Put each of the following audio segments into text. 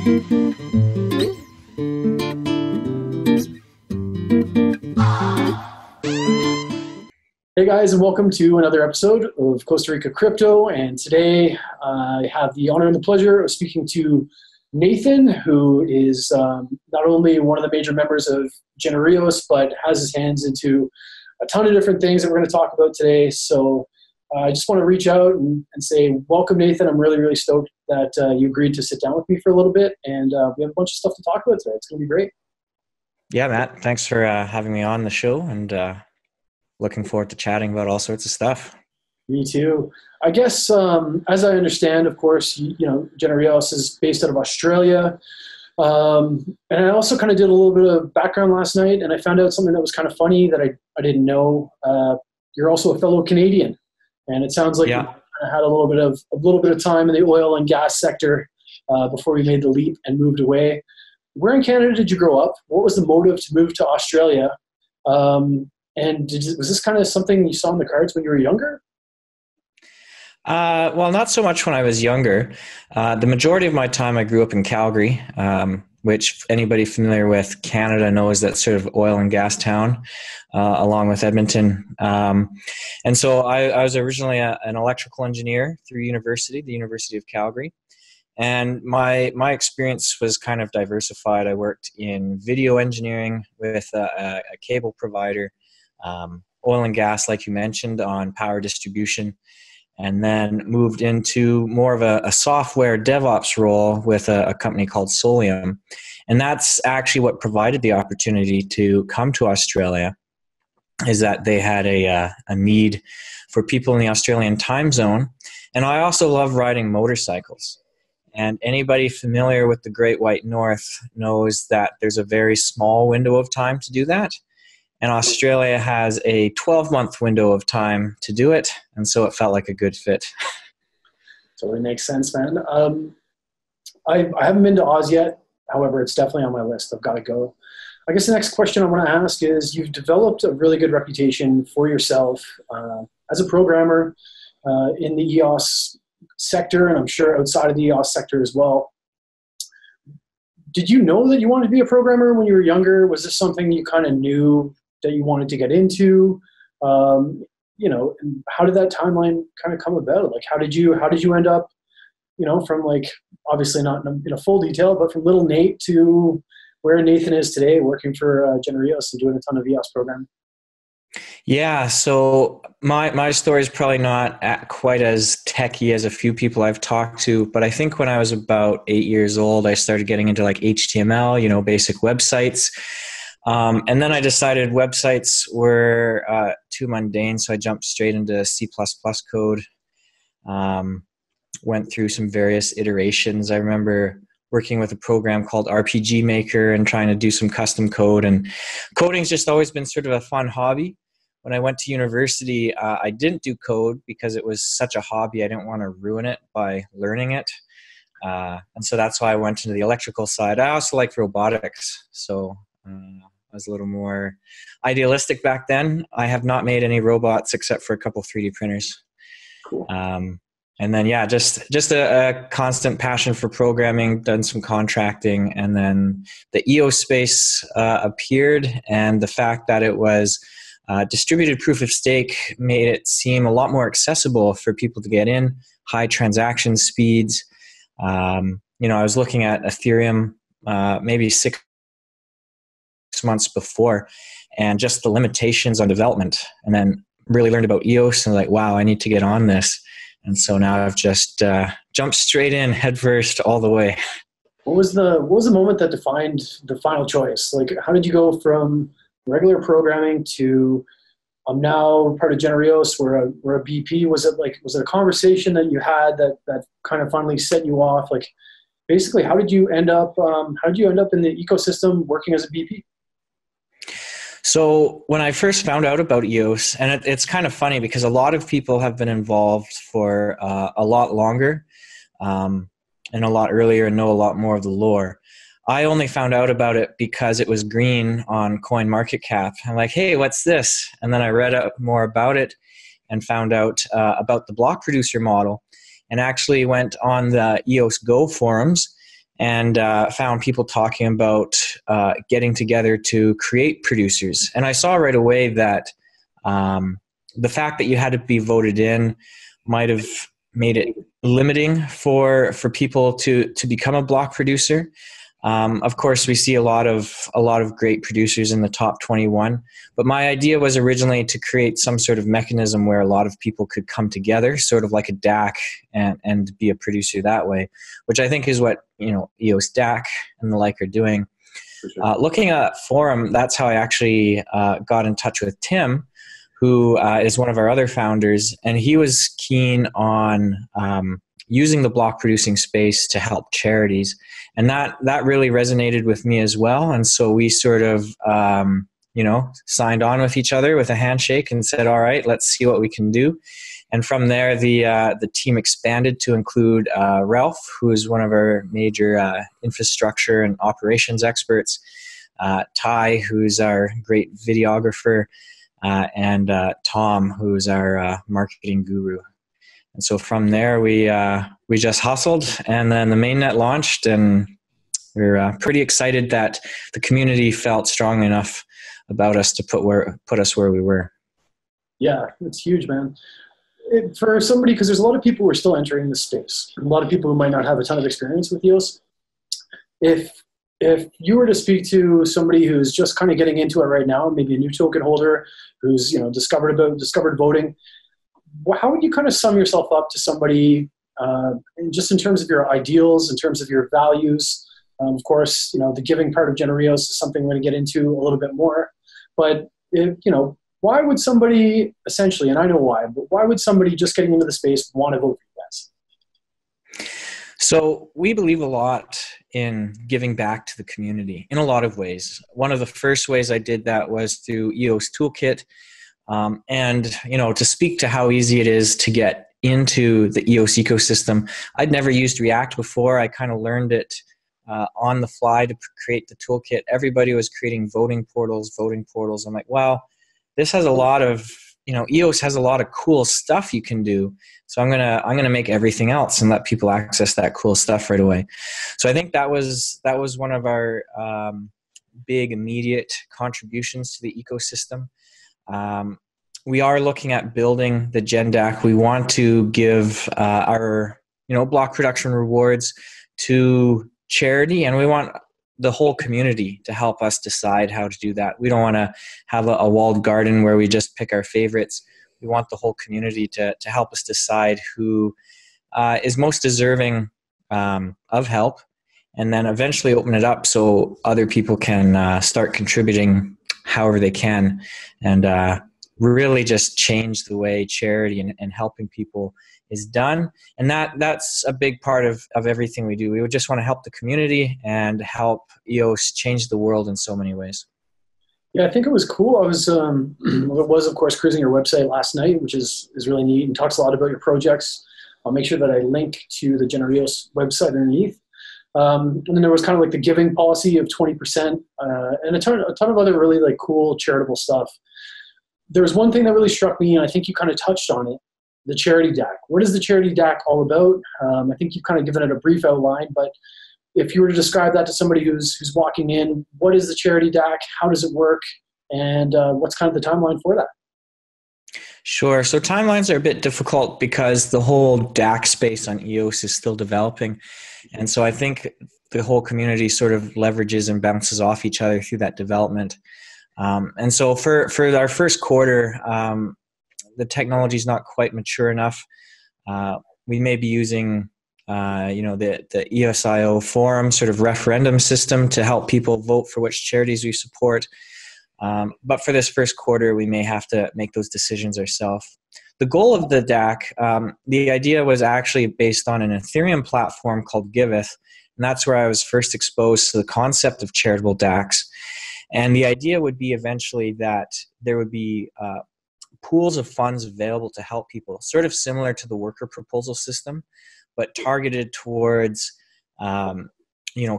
Hey guys, and welcome to another episode of Costa Rica Crypto. And today I have the honor and the pleasure of speaking to Nathan, who is not only one of the major members of Genereos, but has his hands into a ton of different things that we're going to talk about today. So I just want to reach out and say, welcome, Nathan. I'm really, really stoked that you agreed to sit down with me for a little bit. And we have a bunch of stuff to talk about today. It's going to be great. Yeah, Matt, thanks for having me on the show, and looking forward to chatting about all sorts of stuff. Me too. I guess, as I understand, of course, Genereos is based out of Australia. And I also kind of did a little bit of background last night, and I found out something that was kind of funny that I didn't know. You're also a fellow Canadian, and it sounds like you had a little bit of time in the oil and gas sector before you made the leap and moved away. Where in Canada did you grow up? What was the motive to move to Australia? And was this kind of something you saw in the cards when you were younger? Well, not so much when I was younger. The majority of my time I grew up in Calgary, which anybody familiar with Canada knows that's sort of oil and gas town, along with Edmonton. And so I was originally an electrical engineer through university, the University of Calgary. And my experience was kind of diversified. I worked in video engineering with a cable provider, oil and gas, like you mentioned, on power distribution, and then moved into more of a software DevOps role with a company called Solium. And that's actually what provided the opportunity to come to Australia, is that they had a need for people in the Australian time zone. And I also love riding motorcycles. And anybody familiar with the Great White North knows that there's a very small window of time to do that. And Australia has a 12-month window of time to do it, and so it felt like a good fit. Totally makes sense, man. I haven't been to Oz yet. However, it's definitely on my list. I've got to go. I guess the next question I want to ask is, you've developed a really good reputation for yourself as a programmer in the EOS sector, and I'm sure outside of the EOS sector as well. Did you know that you wanted to be a programmer when you were younger? Was this something you kind of knew that you wanted to get into? And how did that timeline kind of come about? Like, how did you end up, from, like, obviously not in a full detail, but from little Nate to where Nathan is today, working for Genereos and doing a ton of EOS programming? Yeah, so my story is probably not quite as techy as a few people I've talked to, but I think when I was about 8 years old, I started getting into like HTML, basic websites. And then I decided websites were too mundane, so I jumped straight into C++ code. Went through some various iterations. I remember working with a program called RPG Maker and trying to do some custom code. And coding's just always been sort of a fun hobby. When I went to university, I didn't do code because it was such a hobby. I didn't want to ruin it by learning it. And so that's why I went into the electrical side. I also liked robotics. So I was a little more idealistic back then. I have not made any robots except for a couple 3D printers. Cool. And then, just a constant passion for programming, done some contracting, and then the EOS space appeared, and the fact that it was distributed proof of stake made it seem a lot more accessible for people to get in, high transaction speeds. I was looking at Ethereum maybe 6 months before, and just the limitations on development, and then really learned about EOS and like, wow, I need to get on this. And so now I've just jumped straight in headfirst all the way. What was the moment that defined the final choice? Like, how did you go from regular programming to I'm now part of Genereos, we're a BP? Was it a conversation that you had that kind of finally set you off? Like, basically, how did you end up in the ecosystem working as a BP? So when I first found out about EOS, and it's kind of funny because a lot of people have been involved for a lot longer and a lot earlier and know a lot more of the lore. I only found out about it because it was green on CoinMarketCap. I'm like, hey, what's this? And then I read up more about it and found out about the block producer model, and actually went on the EOS Go forums and found people talking about getting together to create producers. And I saw right away that the fact that you had to be voted in might have made it limiting for people to become a block producer. Of course, we see a lot of great producers in the top 21, but my idea was originally to create some sort of mechanism where a lot of people could come together, sort of like a DAC, and be a producer that way, which I think is what EOS DAC and the like are doing. Sure. Looking at Forum, that's how I actually got in touch with Tim, who is one of our other founders, and he was keen on using the block producing space to help charities. And that really resonated with me as well. And so we sort of, signed on with each other with a handshake and said, all right, let's see what we can do. And from there, the team expanded to include Ralph, who is one of our major infrastructure and operations experts, Ty, who's our great videographer, and Tom, who's our marketing guru. And so from there, we just hustled, and then the mainnet launched, and we're pretty excited that the community felt strong enough about us to put us where we were. Yeah, it's huge, man. For somebody, because there's a lot of people who are still entering this space, a lot of people who might not have a ton of experience with EOS. If you were to speak to somebody who's just kind of getting into it right now, maybe a new token holder who's discovered voting, how would you kind of sum yourself up to somebody, just in terms of your ideals, in terms of your values? Of course, the giving part of Genereos is something we're going to get into a little bit more. But why would somebody essentially, and I know why, but why would somebody just getting into the space want to vote for you guys? So we believe a lot in giving back to the community in a lot of ways. One of the first ways I did that was through EOS Toolkit. And to speak to how easy it is to get into the EOS ecosystem, I'd never used React before. I kind of learned it on the fly to create the toolkit. Everybody was creating voting portals. I'm like, wow, this has a lot of, EOS has a lot of cool stuff you can do. So I'm gonna make everything else and let people access that cool stuff right away. So I think that was one of our big immediate contributions to the ecosystem. We are looking at building the Gen DAC. We want to give our block production rewards to charity, and we want the whole community to help us decide how to do that. We don't want to have a walled garden where we just pick our favorites. We want the whole community to help us decide who is most deserving of help, and then eventually open it up so other people can start contributing however they can, and really just change the way charity and helping people is done. And that's a big part of everything we do. We would just want to help the community and help EOS change the world in so many ways. Yeah, I think it was cool. I was, of course, cruising your website last night, which is really neat and talks a lot about your projects. I'll make sure that I link to the Genereos website underneath. And then there was kind of like the giving policy of 20%, and a ton of other really like cool charitable stuff. There was one thing that really struck me, and I think you kind of touched on it, the charity DAC. What is the charity DAC all about? I think you've kind of given it a brief outline, but if you were to describe that to somebody who's walking in, what is the charity DAC? How does it work? And what's kind of the timeline for that? Sure. So timelines are a bit difficult because the whole DAC space on EOS is still developing. And so I think the whole community sort of leverages and bounces off each other through that development. And so for our first quarter, the technology is not quite mature enough. We may be using the EOSIO forum sort of referendum system to help people vote for which charities we support. But for this first quarter, we may have to make those decisions ourselves. The goal of the DAC, the idea was actually based on an Ethereum platform called Giveth, and that's where I was first exposed to the concept of charitable DACs. And the idea would be eventually that there would be pools of funds available to help people, sort of similar to the worker proposal system, but targeted towards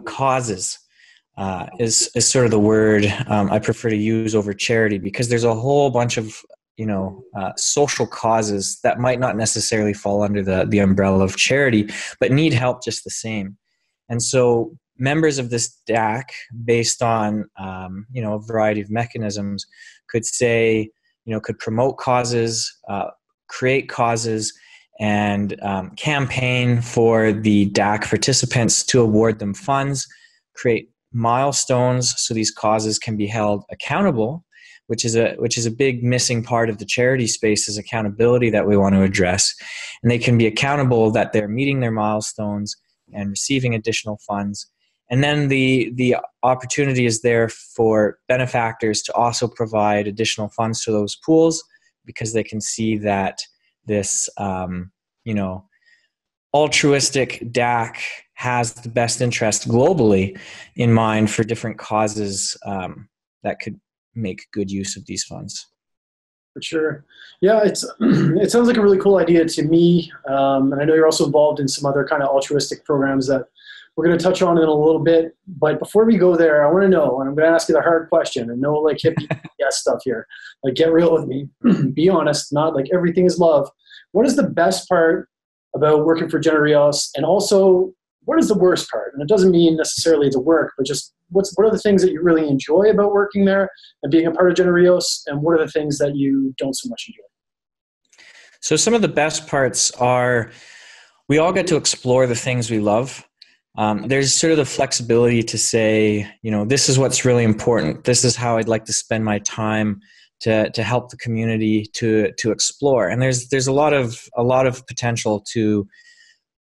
causes. Is sort of the word I prefer to use over charity, because there's a whole bunch of social causes that might not necessarily fall under the umbrella of charity, but need help just the same. And so members of this DAC, based on a variety of mechanisms, could say, could promote causes, create causes, and campaign for the DAC participants to award them funds, create milestones so these causes can be held accountable, which is a big missing part of the charity space, is accountability that we want to address. And they can be accountable that they're meeting their milestones and receiving additional funds. And then the opportunity is there for benefactors to also provide additional funds to those pools, because they can see that this altruistic DAC has the best interest globally in mind for different causes that could make good use of these funds. For sure. Yeah, it sounds like a really cool idea to me. And I know you're also involved in some other kind of altruistic programs that we're going to touch on in a little bit. But before we go there, I want to know, and I'm going to ask you the hard question, and no like hippie yes stuff here. Like, get real with me. Be honest, not like everything is love. What is the best part about working for Genereos? And also, what is the worst part? And it doesn't mean necessarily the work, but just what are the things that you really enjoy about working there and being a part of Genereos? And what are the things that you don't so much enjoy? So some of the best parts are we all get to explore the things we love. There's sort of the flexibility to say, this is what's really important. This is how I'd like to spend my time to help the community to explore. And there's a lot of potential to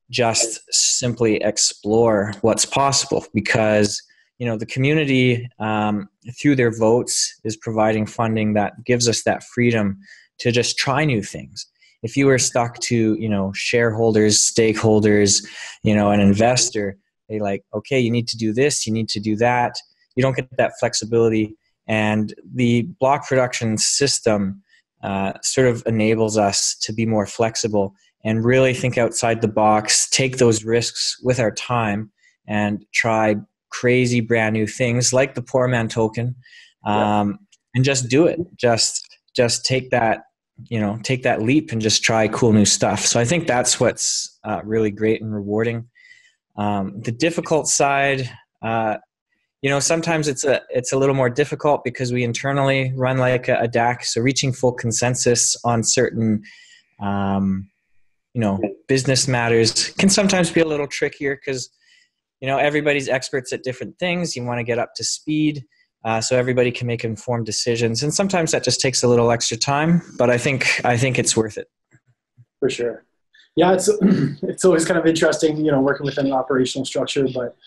just simply explore what's possible, because the community through their votes is providing funding that gives us that freedom to just try new things. If you were stuck to, shareholders, stakeholders, an investor, they okay, you need to do this, you need to do that. You don't get that flexibility. And the block production system sort of enables us to be more flexible and really think outside the box, take those risks with our time, and try crazy brand new things like the Poorman Token, and just do it. Just take that. Take that leap and just try cool new stuff. So I think that's what's really great and rewarding. The difficult side, sometimes it's a little more difficult because we internally run like a DAC. So reaching full consensus on certain, business matters can sometimes be a little trickier because, everybody's experts at different things. You want to get up to speed. So everybody can make informed decisions, and sometimes that just takes a little extra time. But I think it's worth it. For sure, yeah. It's always kind of interesting, working within an operational structure. But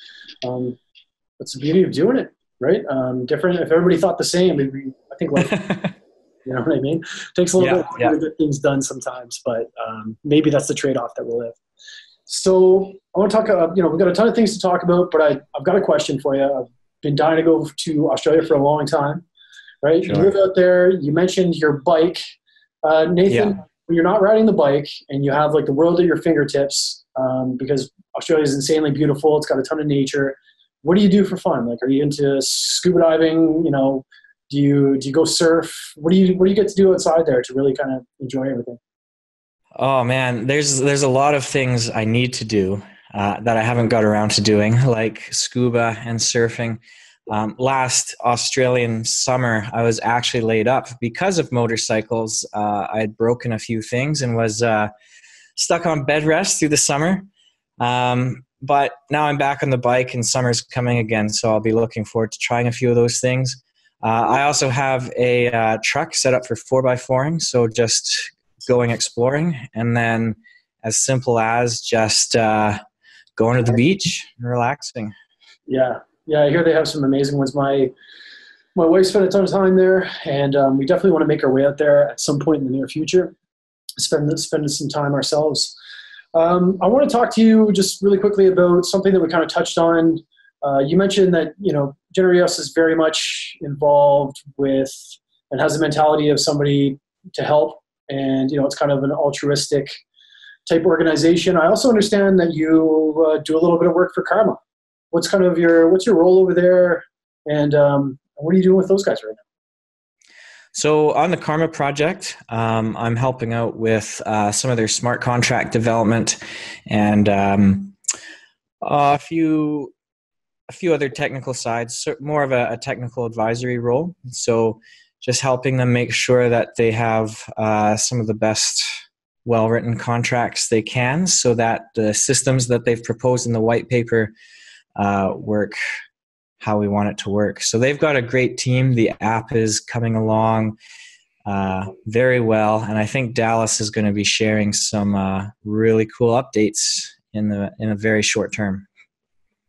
that's the beauty of doing it, right? Different. If everybody thought the same, I think life, you know what I mean. It takes a little bit to get things done sometimes, but maybe that's the trade-off that we'll live. So I want to talk. We've got a ton of things to talk about, but I've got a question for you. I've been dying to go to Australia for a long time, right? Sure. You live out there. You mentioned your bike. Nathan, when you're not riding the bike and you have like the world at your fingertips, because Australia is insanely beautiful. It's got a ton of nature. What do you do for fun? Like, are you into scuba diving? Do you go surf? What do you get to do outside there to really kind of enjoy everything? Oh man, there's a lot of things I need to do that I haven't got around to doing, like scuba and surfing. Last Australian summer, I was actually laid up because of motorcycles. I had broken a few things and was stuck on bed rest through the summer. But now I'm back on the bike and summer's coming again, so I'll be looking forward to trying a few of those things. I also have a truck set up for 4x4ing, so just going exploring, and then as simple as just going to the beach and relaxing. Yeah, I hear they have some amazing ones. My wife spent a ton of time there, and we definitely want to make our way out there at some point in the near future, spending some time ourselves. I want to talk to you just really quickly about something that we kind of touched on. You mentioned that, Genereos is very much involved with and has the mentality of somebody to help. And, it's kind of an altruistic type organization. I also understand that you do a little bit of work for Karma. What's your role over there? And what are you doing with those guys right now? So on the Karma project, I'm helping out with some of their smart contract development and A few other technical sides, so more of a technical advisory role. So just helping them make sure that they have some of the best well-written contracts they can, so that the systems that they've proposed in the white paper work how we want it to work. So they've got a great team. The app is coming along very well, and I think Dallas is going to be sharing some really cool updates in a very short term.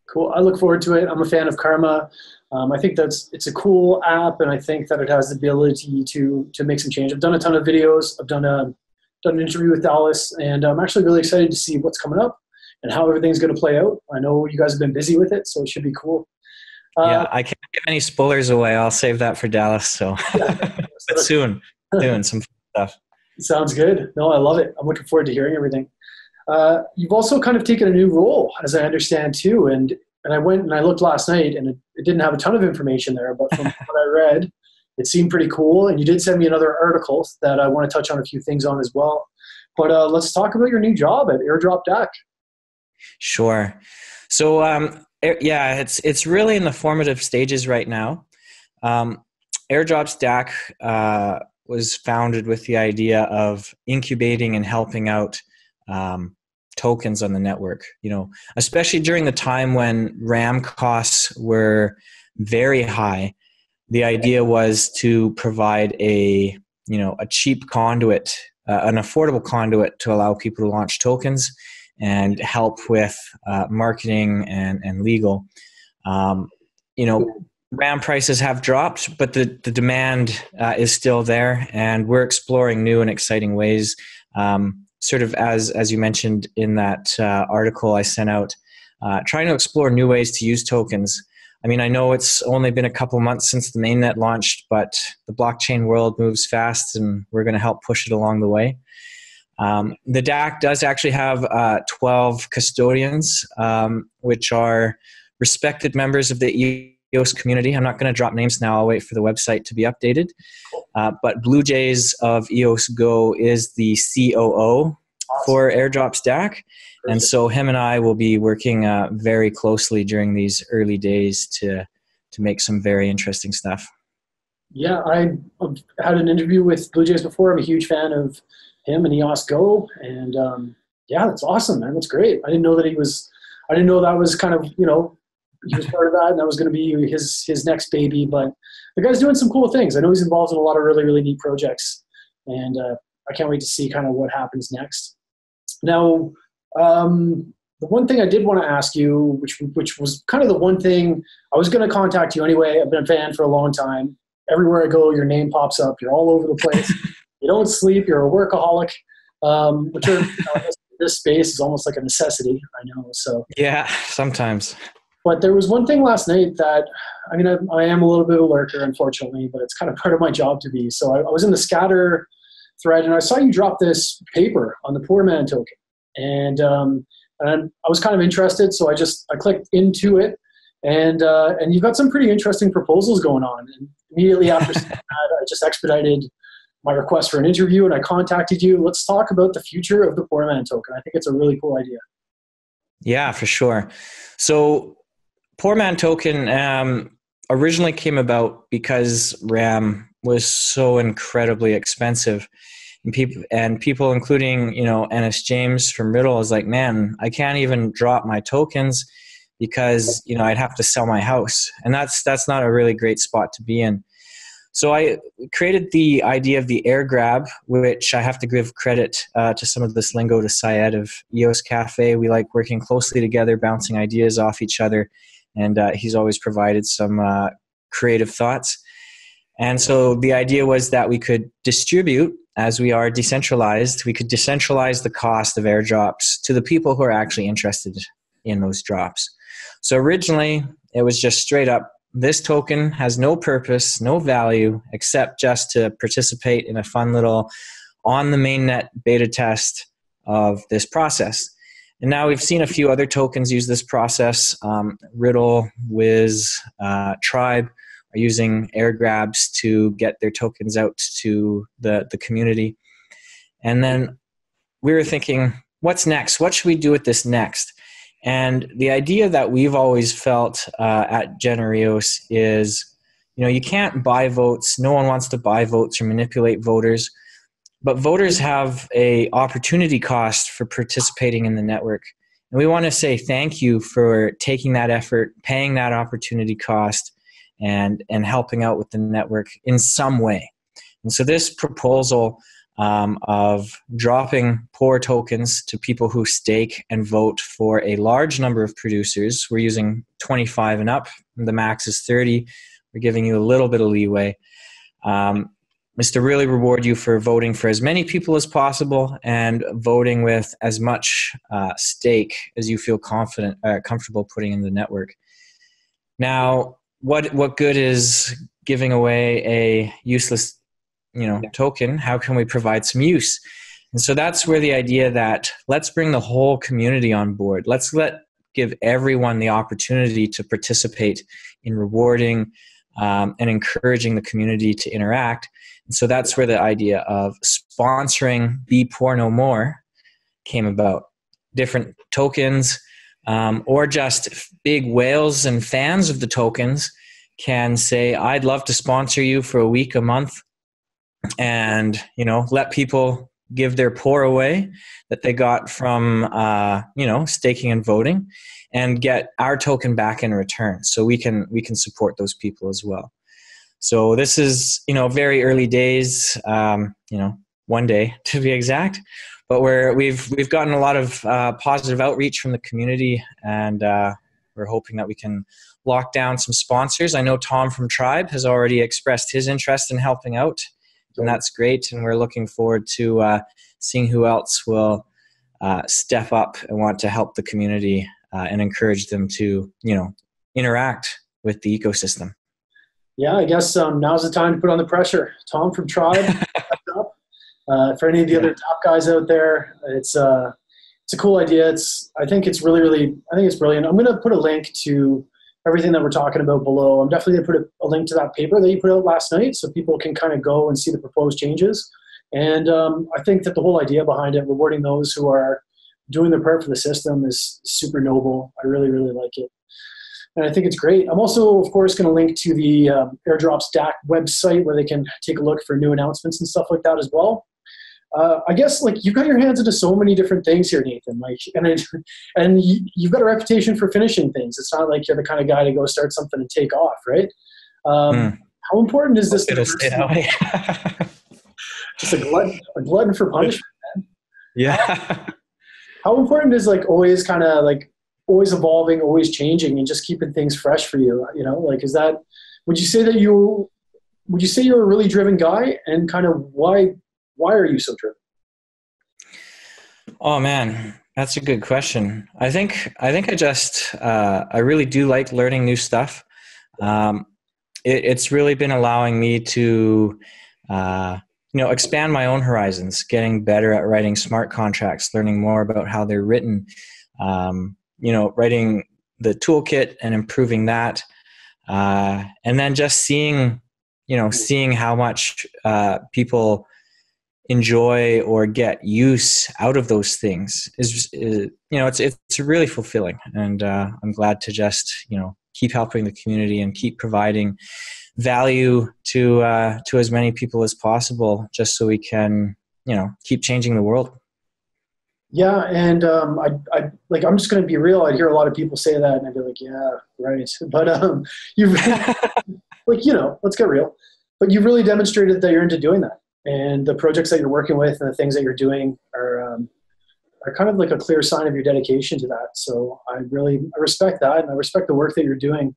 Cool. I look forward to it. I'm a fan of Karma. I think it's a cool app, and I think that it has the ability to make some change. I've done a ton of videos. I've done an interview with Dallas, and I'm actually really excited to see what's coming up and how everything's going to play out. I know you guys have been busy with it, so it should be cool. Yeah, I can't give any spoilers away. I'll save that for Dallas. So, but soon, some stuff. Sounds good. No, I love it. I'm looking forward to hearing everything. You've also kind of taken a new role, as I understand too, and I went and I looked last night, and it didn't have a ton of information there, but from what I read, it seemed pretty cool. And you did send me another article that I want to touch on a few things on as well. But let's talk about your new job at AirdropDac. Sure. So yeah, it's really in the formative stages right now. AirdropDac was founded with the idea of incubating and helping out tokens on the network, especially during the time when RAM costs were very high. The idea was to provide a cheap conduit, an affordable conduit to allow people to launch tokens and help with marketing and legal. RAM prices have dropped, but the demand is still there, and we're exploring new and exciting ways. Sort of as you mentioned in that article I sent out, trying to explore new ways to use tokens. I mean, I know it's only been a couple months since the mainnet launched, but the blockchain world moves fast, and we're going to help push it along the way. The DAC does actually have 12 custodians, which are respected members of the EOS community. I'm not going to drop names now. I'll wait for the website to be updated. But Blue Jays of EOS Go is the COO for AirdropDac. And so him and I will be working very closely during these early days to make some very interesting stuff. Yeah, I had an interview with Blue Jays before. I'm a huge fan of him and EOS Go. And yeah, that's awesome, man. That's great. I didn't know that was kind of, he was part of that, and that was going to be his next baby. But the guy's doing some cool things. I know he's involved in a lot of really, really neat projects, and I can't wait to see kind of what happens next. Now, the one thing I did want to ask you, which was kind of the one thing I was going to contact you anyway. I've been a fan for a long time. Everywhere I go, your name pops up. You're all over the place. You don't sleep. You're a workaholic, which are, this space is almost like a necessity. I know. So yeah, sometimes. But there was one thing last night that, I mean, I am a little bit of a lurker, unfortunately, but it's kind of part of my job to be. So I was in the scatter thread, and I saw you drop this paper on the Poorman Token. And I was kind of interested, so I clicked into it, and you've got some pretty interesting proposals going on. And immediately after that, I just expedited my request for an interview, and I contacted you. Let's talk about the future of the Poorman Token. I think it's a really cool idea. Yeah, for sure. So Poorman Token originally came about because RAM was so incredibly expensive, and people, including Ennis James from Riddle, is like, man, I can't even drop my tokens because I'd have to sell my house, and that's not a really great spot to be in. So I created the idea of the air grab, which I have to give credit to some of this lingo to Syed of EOS Cafe. We like working closely together, bouncing ideas off each other. And he's always provided some creative thoughts. And so the idea was that we could distribute, as we are decentralized, we could decentralize the cost of airdrops to the people who are actually interested in those drops. So originally, it was just straight up, this token has no purpose, no value, except just to participate in a fun little on the mainnet beta test of this process. And now we've seen a few other tokens use this process. Riddle, Wiz, Trybe are using air grabs to get their tokens out to the community. And then we were thinking, what's next? What should we do with this next? And the idea that we've always felt at Genereos is, you can't buy votes. No one wants to buy votes or manipulate voters. But voters have a opportunity cost for participating in the network. And we want to say thank you for taking that effort, paying that opportunity cost, and helping out with the network in some way. And so this proposal of dropping poor tokens to people who stake and vote for a large number of producers. We're using 25 and up. The max is 30. We're giving you a little bit of leeway. Is to really reward you for voting for as many people as possible and voting with as much stake as you feel comfortable putting in the network. Now, what good is giving away a useless token? How can we provide some use? And so that's where the idea that let's bring the whole community on board. Let's give everyone the opportunity to participate in rewarding and encouraging the community to interact. And so that's where the idea of sponsoring Be Poor No More came about. Different tokens or just big whales and fans of the tokens can say, I'd love to sponsor you for a week, a month, and let people give their poor away that they got from staking and voting, and get our token back in return, so we can support those people as well. So this is very early days, 1 day to be exact, but we've gotten a lot of positive outreach from the community, and we're hoping that we can lock down some sponsors. I know Tom from Trybe has already expressed his interest in helping out. And that's great, and we're looking forward to seeing who else will step up and want to help the community and encourage them to, interact with the ecosystem. Yeah, I guess now's the time to put on the pressure. Tom from Trybe, for any of the other top guys out there, it's a cool idea. I think it's brilliant. I'm going to put a link to everything that we're talking about below. I'm definitely going to put a link to that paper that you put out last night so people can kind of go and see the proposed changes. And I think that the whole idea behind it, rewarding those who are doing their part for the system, is super noble. I really, really like it. And I think it's great. I'm also, of course, going to link to the Airdrops DAC website where they can take a look for new announcements and stuff like that as well. I guess you've got your hands into so many different things here, Nathan. And you've got a reputation for finishing things. It's not like you're the kind of guy to go start something and take off, right? How important is this? It'll stay that way. Just a glutton for punishment, man. Yeah. How important is always kind of always evolving, always changing, and just keeping things fresh for you? Is that? Would you say you're a really driven guy, and kind of why? Why are you so driven? Oh man, that's a good question. I think I just I really do like learning new stuff. It's really been allowing me to expand my own horizons, getting better at writing smart contracts, learning more about how they're written, writing the toolkit and improving that, and then just seeing how much people enjoy or get use out of those things is it's really fulfilling, and I'm glad to just keep helping the community and keep providing value to as many people as possible, just so we can keep changing the world. Yeah, and I'm just going to be real. I'd hear a lot of people say that, and I'd be like, yeah, right. But you let's get real. But you've really demonstrated that you're into doing that. And the projects that you're working with and the things that you're doing are kind of a clear sign of your dedication to that. So I respect that, and I respect the work that you're doing.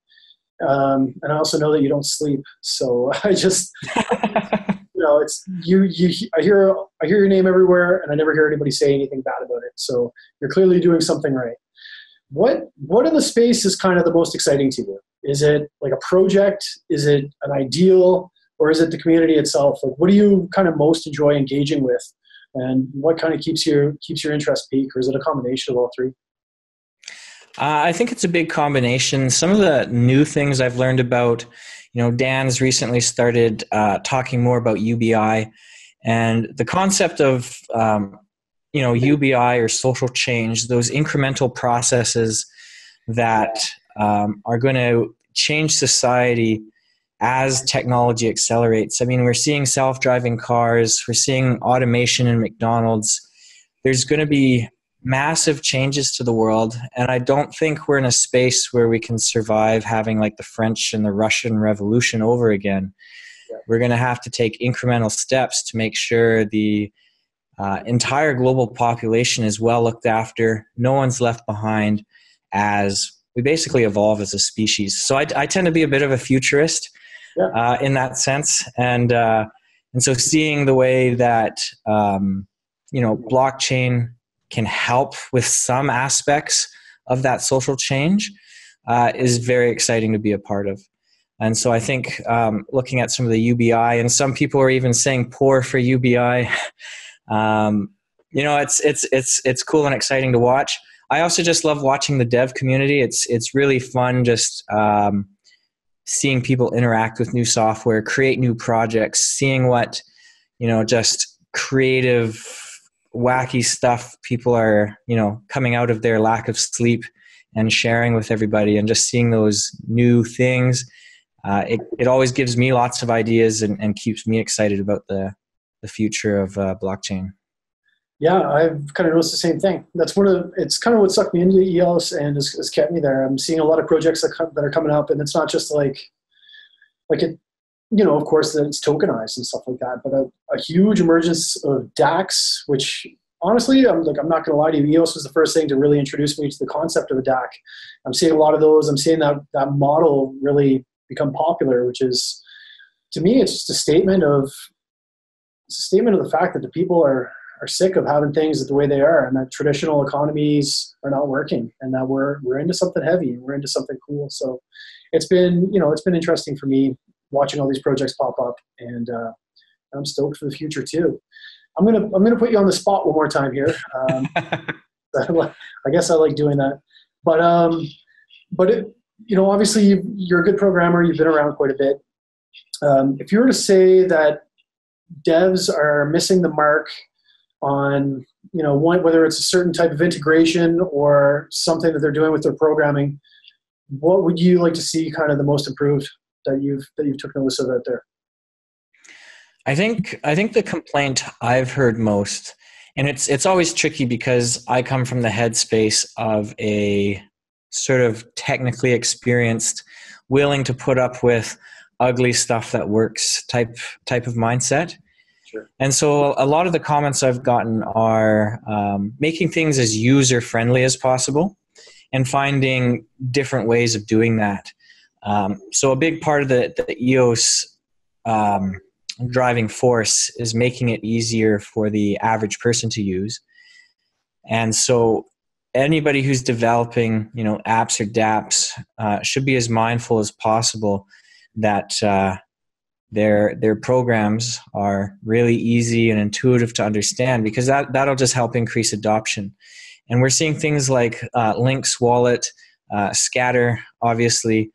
And I also know that you don't sleep. So I just, it's you. I hear your name everywhere, and I never hear anybody say anything bad about it. So you're clearly doing something right. What in the space is kind of the most exciting to you? Is it a project? Is it an ideal? Or is it the community itself? What do you kind of most enjoy engaging with, and what kind of keeps your interest peak, or is it a combination of all three? I think it's a big combination. Some of the new things I've learned about, Dan's recently started talking more about UBI, and the concept of UBI or social change, those incremental processes that are going to change society as technology accelerates. I mean, we're seeing self-driving cars, we're seeing automation in McDonald's. There's going to be massive changes to the world, and I don't think we're in a space where we can survive having like the French and the Russian Revolution over again. We're going to have to take incremental steps to make sure the entire global population is well looked after, no one's left behind, as we basically evolve as a species. So I tend to be a bit of a futurist in that sense, and so seeing the way that blockchain can help with some aspects of that social change is very exciting to be a part of. And so I think looking at some of the UBI, and some people are even saying poor for UBI, it's cool and exciting to watch. I also just love watching the dev community. It's really fun just seeing people interact with new software, create new projects, seeing what, just creative, wacky stuff people are, coming out of their lack of sleep and sharing with everybody, and just seeing those new things. It always gives me lots of ideas and keeps me excited about the future of blockchain. Yeah, I've kind of noticed the same thing. It's kind of what sucked me into EOS and has kept me there. I'm seeing a lot of projects that are coming up, and it's not just like it, of course that it's tokenized and stuff like that, but a huge emergence of DACs, which honestly, I'm not going to lie to you, EOS was the first thing to really introduce me to the concept of a DAC. I'm seeing a lot of those. I'm seeing that model really become popular, which is, to me, it's just a statement of the fact that the people are sick of having things the way they are, and that traditional economies are not working, and that we're into something heavy and we're into something cool. So it's been interesting for me watching all these projects pop up, and I'm stoked for the future too. I'm gonna put you on the spot one more time here. I guess I like doing that, but obviously you're a good programmer. You've been around quite a bit. If you were to say that devs are missing the mark on, whether it's a certain type of integration or something that they're doing with their programming, what would you like to see kind of the most improved that you've took notice of out there? I think the complaint I've heard most, and it's always tricky because I come from the headspace of a sort of technically experienced, willing to put up with ugly stuff that works type of mindset. Sure. And so a lot of the comments I've gotten are making things as user-friendly as possible and finding different ways of doing that. So a big part of the EOS driving force is making it easier for the average person to use. And so anybody who's developing, apps or dApps should be as mindful as possible that their programs are really easy and intuitive to understand, because that'll just help increase adoption. And we're seeing things like Link's wallet, Scatter, obviously,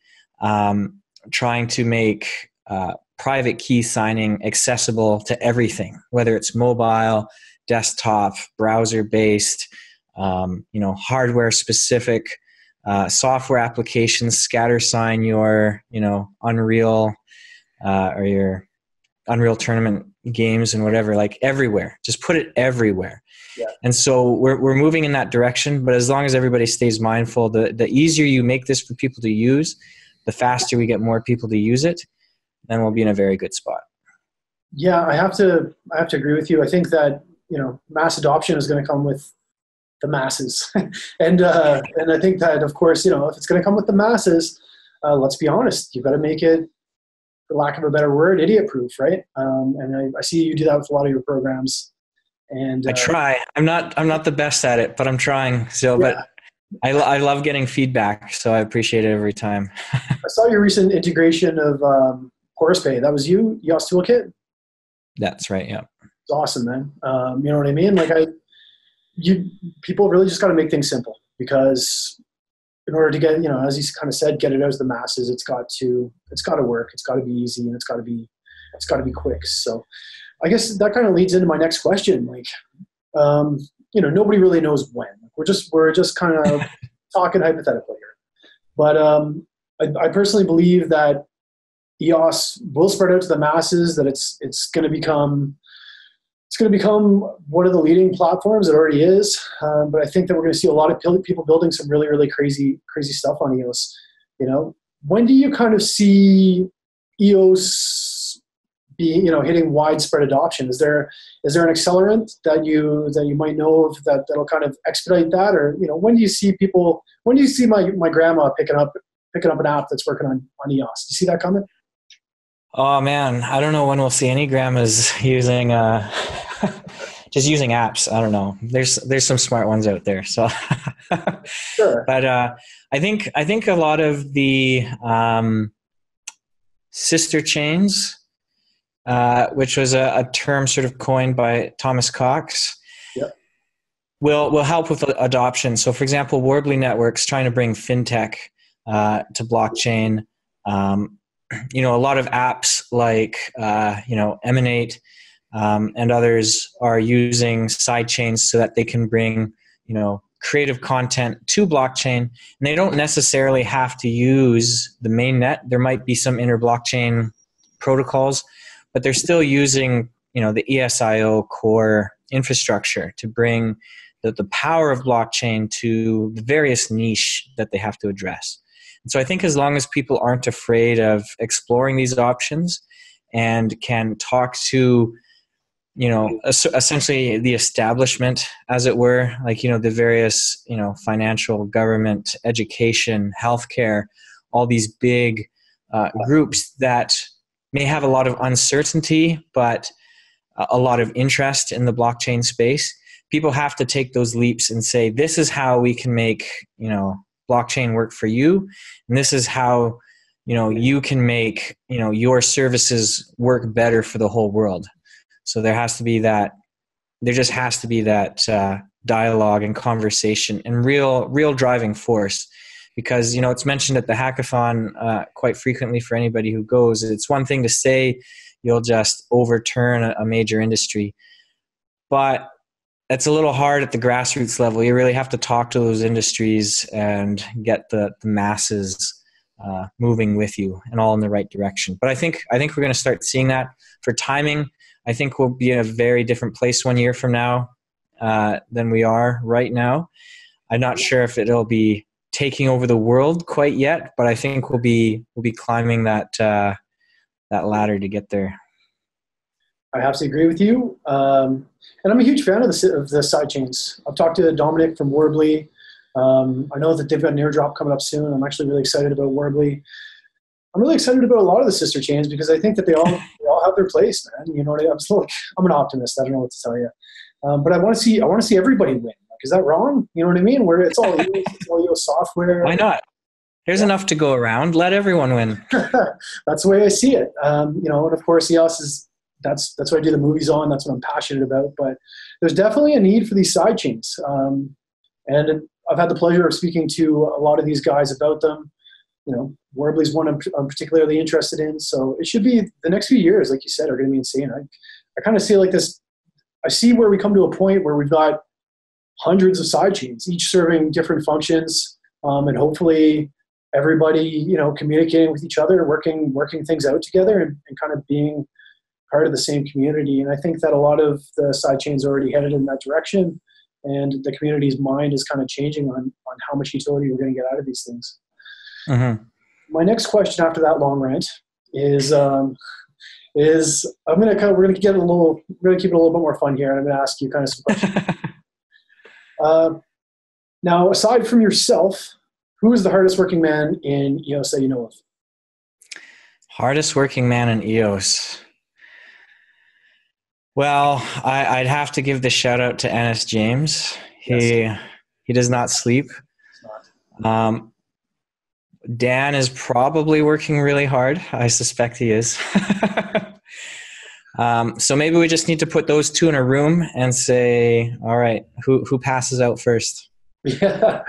trying to make private key signing accessible to everything, whether it's mobile, desktop, browser-based, hardware-specific software applications. Scatter sign your, Unreal or your Unreal Tournament games and whatever, like everywhere. Just put it everywhere. Yeah. And so we're moving in that direction, but as long as everybody stays mindful, the easier you make this for people to use, the faster we get more people to use it, then we'll be in a very good spot. Yeah, I have to agree with you. I think that, mass adoption is going to come with the masses. and I think that, of course, if it's going to come with the masses, let's be honest, you've got to make it, for lack of a better word, idiot-proof, right? And I see you do that with a lot of your programs. And I try. I'm not the best at it, but I'm trying. So, yeah. But I love getting feedback, so I appreciate it every time. I saw your recent integration of Horse Pay. That was you, EOS Toolkit? That's right, yeah. It's awesome, man. You know what I mean? Like people really just got to make things simple, because in order to get, as you kind of said, get it out to the masses, it's got to work. It's got to be easy, and it's got to be quick. So I guess that kind of leads into my next question. Like, nobody really knows when. We're just kind of talking hypothetically here. But I personally believe that EOS will spread out to the masses, that it's going to become one of the leading platforms. It already is. But I think that we're going to see a lot of people building some really, really crazy stuff on EOS. When do you kind of see EOS be, hitting widespread adoption? Is there an accelerant that you might know of that'll kind of expedite that? Or, when do you see my grandma picking up an app that's working on EOS? Do you see that coming? Oh man, I don't know when we'll see any grandmas using just using apps. I don't know. There's some smart ones out there. So, sure. But I think a lot of the sister chains, which was a term sort of coined by Thomas Cox, yep, will help with adoption. So, for example, Warbly Networks trying to bring fintech to blockchain. A lot of apps like Emanate and others are using side chains so that they can bring creative content to blockchain, and they don't necessarily have to use the main net. There might be some inter blockchain protocols, but they're still using the ESIO core infrastructure to bring the power of blockchain to the various niche that they have to address. And so I think as long as people aren't afraid of exploring these options and can talk to essentially the establishment, as it were, like, the various, financial, government, education, healthcare, all these big groups that may have a lot of uncertainty, but a lot of interest in the blockchain space. People have to take those leaps and say, this is how we can make, blockchain work for you. And this is how, you can make, your services work better for the whole world. So there just has to be that dialogue and conversation and real driving force, because, it's mentioned at the hackathon quite frequently for anybody who goes. It's one thing to say you'll just overturn a major industry, but it's a little hard at the grassroots level. You really have to talk to those industries and get the masses moving with you and all in the right direction. But I think we're going to start seeing that. For timing, I think we'll be in a very different place 1 year from now than we are right now. I'm not sure if it'll be taking over the world quite yet, but I think we'll be climbing that ladder to get there. I absolutely agree with you. And I'm a huge fan of the side chains. I've talked to Dominic from Warbly. I know that they've got an airdrop coming up soon. I'm actually really excited about Warbly. I'm really excited about a lot of the sister chains because I think that they all have their place, man. I'm an optimist. I don't know what to tell you. But I want to see everybody win. Like, is that wrong? You know what I mean? Where it's all EOS software. Why not? There's enough to go around. Let everyone win. That's the way I see it. And of course, EOS is. That's what I do the movies on. That's what I'm passionate about. But there's definitely a need for these side chains. And I've had the pleasure of speaking to a lot of these guys about them. Warbly's one I'm particularly interested in. So it should be the next few years, like you said, are going to be insane. I kind of see like this. I see where we come to a point where we've got hundreds of side chains, each serving different functions, and hopefully everybody, communicating with each other, working things out together, and kind of being part of the same community. And I think that a lot of the side chains are already headed in that direction, and the community's mind is kind of changing on how much utility we're going to get out of these things. Mm-hmm. My next question after that long rant is we're going to keep it a little bit more fun here, and I'm going to ask you kind of some questions. Now, aside from yourself, who is the hardest working man in EOS that you know of? Hardest working man in EOS. Well, I'd have to give the shout out to Ennis James. He does not sleep. Dan is probably working really hard. I suspect he is. So maybe we just need to put those two in a room and say, all right, who passes out first? Yeah.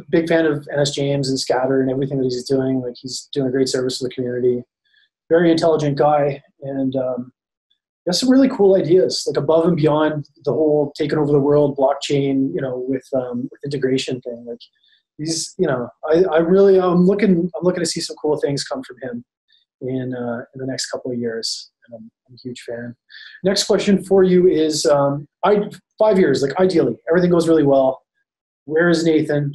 Big fan of Ennis James and Scatter and everything that he's doing. Like, he's doing a great service to the community. Very intelligent guy, and has some really cool ideas, like above and beyond the whole taking over the world blockchain, with integration thing. Like he's, I'm looking to see some cool things come from him in the next couple of years. And I'm a huge fan. Next question for you is, 5 years, like ideally, everything goes really well. Where is Nathan?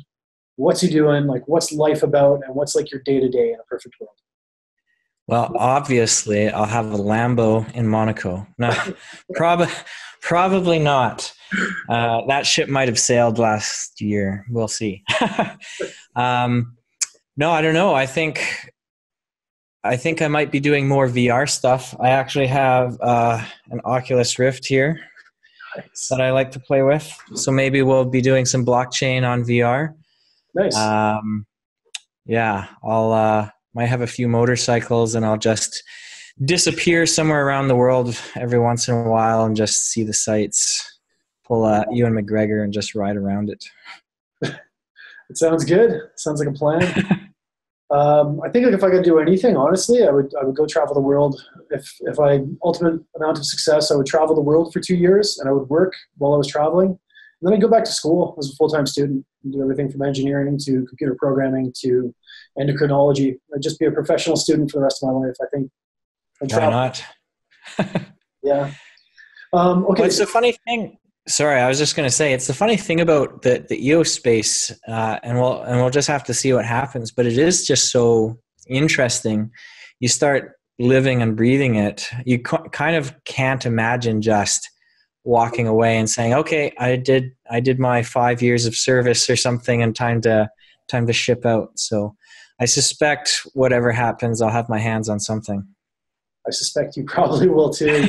What's he doing? Like, what's life about? And what's like your day-to-day in a perfect world? Well, obviously, I'll have a Lambo in Monaco. No, probably not. That ship might have sailed last year. We'll see. No, I don't know. I think I might be doing more VR stuff. I actually have an Oculus Rift here that I like to play with. So maybe we'll be doing some blockchain on VR. Nice. Yeah, I'll might have a few motorcycles, and I'll just disappear somewhere around the world every once in a while and just see the sights. Pull Ewan McGregor and just ride around it. It sounds good. Sounds like a plan. I think like if I could do anything, honestly, I would go travel the world. If I ultimate amount of success, I would travel the world for 2 years, and I would work while I was traveling. And then I'd go back to school as a full-time student and do everything from engineering to computer programming to endocrinology. I'd just be a professional student for the rest of my life, I think. Why not? Yeah. Okay. Well, it's the funny thing. Sorry, I was just going to say, it's the funny thing about the EOS space, and we'll just have to see what happens. But it is just so interesting. You start living and breathing it. You kind of can't imagine just walking away and saying, "Okay, I did my 5 years of service or something, and time to ship out." So, I suspect whatever happens, I'll have my hands on something. I suspect you probably will too.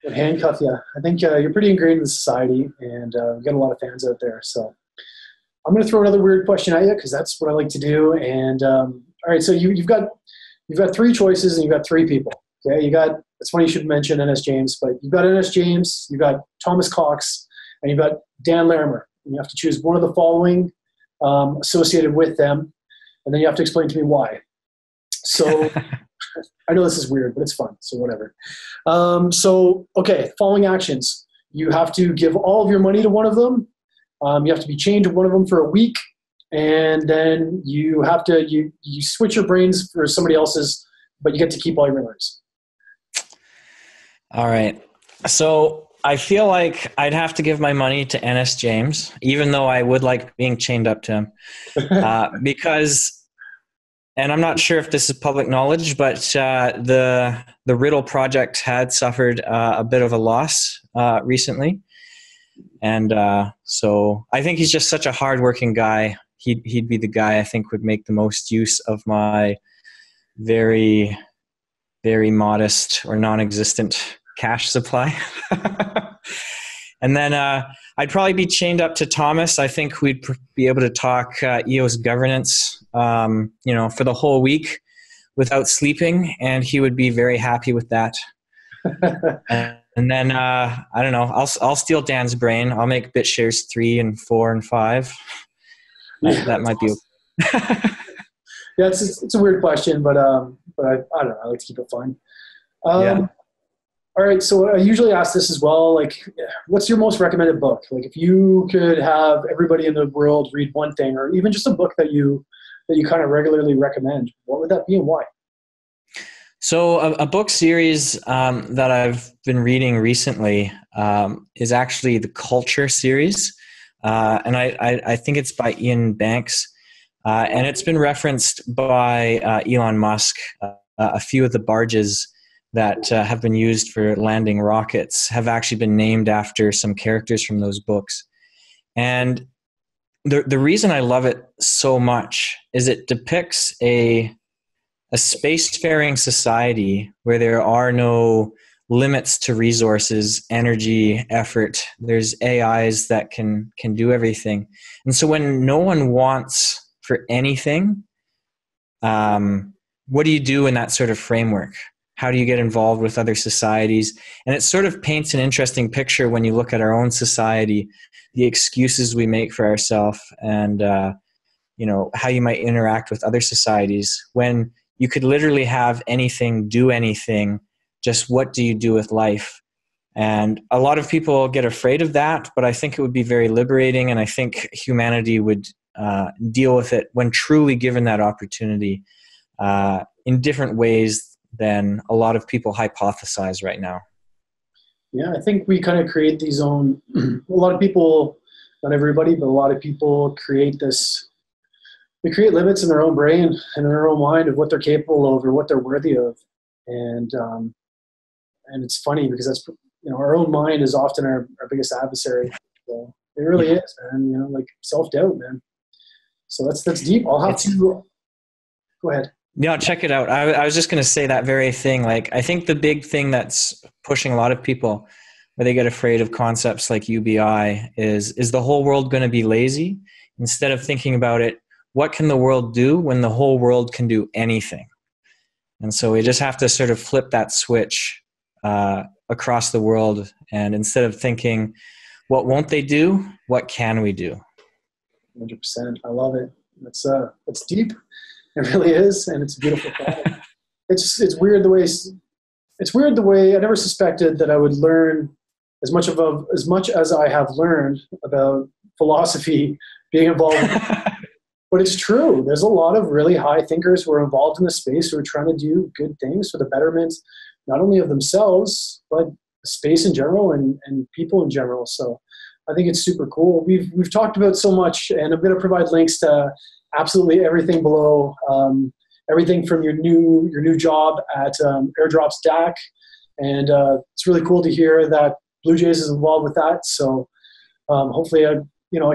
Would handcuff you. I think you're pretty ingrained in society, and we've got a lot of fans out there. So I'm going to throw another weird question at you because that's what I like to do. And all right, so you've got 3 choices, and you've got 3 people. Okay, it's funny you should mention NS James, but you've got NS James, you've got Thomas Cox, and you've got Dan Larimer. And you have to choose one of the following associated with them, and then you have to explain to me why. So I know this is weird, but it's fun, so whatever. Okay, following actions. You have to give all of your money to one of them. You have to be chained to one of them for a week, and then you have to you switch your brains for somebody else's, but you get to keep all your memories. All right. So I feel like I'd have to give my money to NS James, even though I would like being chained up to him, because. And I'm not sure if this is public knowledge, but the Riddle project had suffered a bit of a loss recently, and so I think he's just such a hardworking guy. He'd be the guy I think would make the most use of my very, very modest or non-existent cash supply. And then I'd probably be chained up to Thomas. I think we'd be able to talk EOS governance, for the whole week without sleeping, and he would be very happy with that. And then I don't know. I'll steal Dan's brain. I'll make BitShares 3 and 4 and 5. That might be. Yeah, it's a weird question, but I don't know. I like to keep it fun. Yeah. All right, so I usually ask this as well, like, what's your most recommended book? Like, if you could have everybody in the world read one thing, or even just a book that you kind of regularly recommend, what would that be and why? So a book series that I've been reading recently is actually the Culture series, and I think it's by Ian Banks, and it's been referenced by Elon Musk. A few of the barges that have been used for landing rockets have actually been named after some characters from those books. And the reason I love it so much is it depicts a spacefaring society where there are no limits to resources, energy, effort. There's AIs that can do everything. And so when no one wants for anything, what do you do in that sort of framework? How do you get involved with other societies? And it sort of paints an interesting picture when you look at our own society, the excuses we make for ourselves, and how you might interact with other societies when you could literally have anything, do anything, just what do you do with life? And a lot of people get afraid of that, but I think it would be very liberating, and I think humanity would deal with it when truly given that opportunity in different ways than a lot of people hypothesize right now. Yeah, I think we kind of create these own, a lot of people, not everybody, but a lot of people create this, they create limits in their own brain and in their own mind of what they're capable of or what they're worthy of. And it's funny because that's, our own mind is often our biggest adversary. So it really is, man, like self-doubt, man. So that's deep. I'll have to, go ahead. Yeah, check it out. I was just going to say that very thing. Like, I think the big thing that's pushing a lot of people where they get afraid of concepts like UBI is the whole world going to be lazy? Instead of thinking about it, what can the world do when the whole world can do anything? And so we just have to sort of flip that switch across the world. And instead of thinking, what won't they do? What can we do? 100%. I love it. It's deep. It really is, and it's a beautiful thought. It's weird the way I never suspected that I would learn as much as I have learned about philosophy being involved with it. But it's true. There's a lot of really high thinkers who are involved in the space who are trying to do good things for the betterment not only of themselves but space in general and people in general. So I think it's super cool. We've talked about so much, and I'm going to provide links to absolutely everything below. Everything from your new job at AirdropDac, and it's really cool to hear that Blue Jays is involved with that. So hopefully, I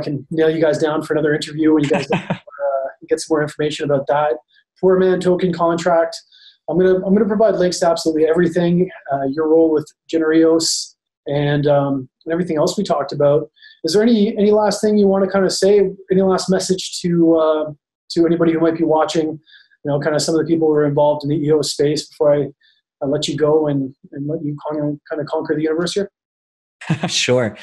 can nail you guys down for another interview when you guys get some more information about that Poorman Token contract. I'm gonna provide links to absolutely everything. Your role with Genereos and everything else we talked about. Is there any last thing you want to kind of say? Any last message to anybody who might be watching? Kind of some of the people who are involved in the EOS space before I let you go and let you kind of conquer the universe here? Sure.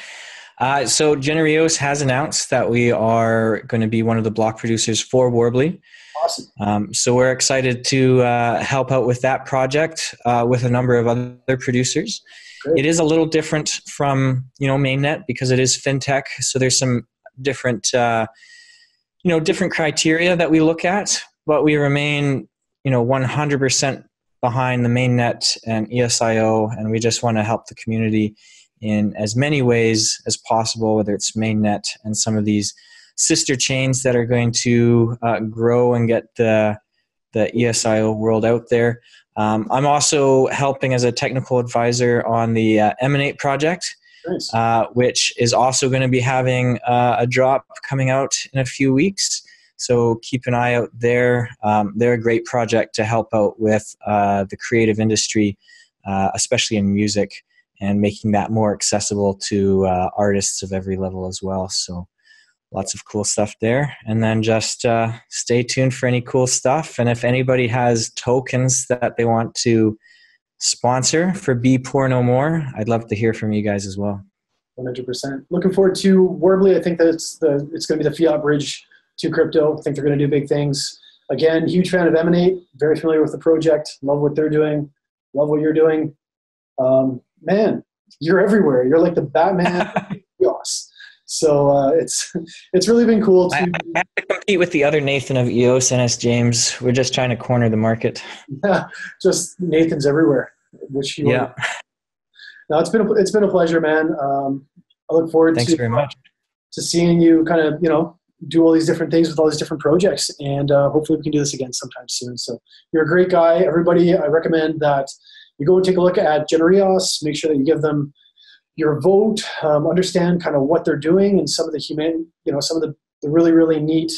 So Genereos has announced that we are going to be one of the block producers for Warbly. Awesome. So we're excited to help out with that project with a number of other producers. Great. It is a little different from mainnet because it is fintech. So there's some different different criteria that we look at, but we remain 100% behind the mainnet and ESIO, and we just want to help the community in as many ways as possible, whether it's mainnet and some of these sister chains that are going to grow and get the ESIO world out there. I'm also helping as a technical advisor on the Emanate project, nice. Which is also going to be having a drop coming out in a few weeks. So keep an eye out there. They're a great project to help out with the creative industry, especially in music, and making that more accessible to artists of every level as well. So lots of cool stuff there. And then just stay tuned for any cool stuff. And if anybody has tokens that they want to sponsor for Be Poor No More, I'd love to hear from you guys as well. 100%. Looking forward to Warbly. I think that it's going to be the fiat bridge to crypto. I think they're going to do big things. Again, huge fan of Emanate. Very familiar with the project. Love what they're doing. Love what you're doing. Man, you're everywhere. You're like the Batman of EOS. So it's really been cool. I have to compete with the other Nathan of EOS and S. James. We're just trying to corner the market. Yeah, just Nathan's everywhere. Yeah. No, it's been a pleasure, man. I look forward very much to seeing you kind of do all these different things with all these different projects, and hopefully we can do this again sometime soon. So you're a great guy, everybody. I recommend that you go and take a look at Genereos. Make sure that you give them your vote, understand kind of what they're doing and some of the some of the really, really neat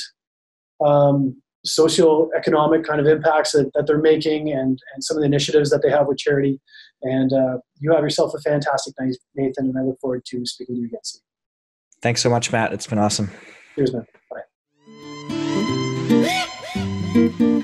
socioeconomic kind of impacts that they're making, and some of the initiatives that they have with charity. And you have yourself a fantastic night, Nathan, and I look forward to speaking to you again soon. Thanks so much, Matt. It's been awesome. Cheers, man. Bye.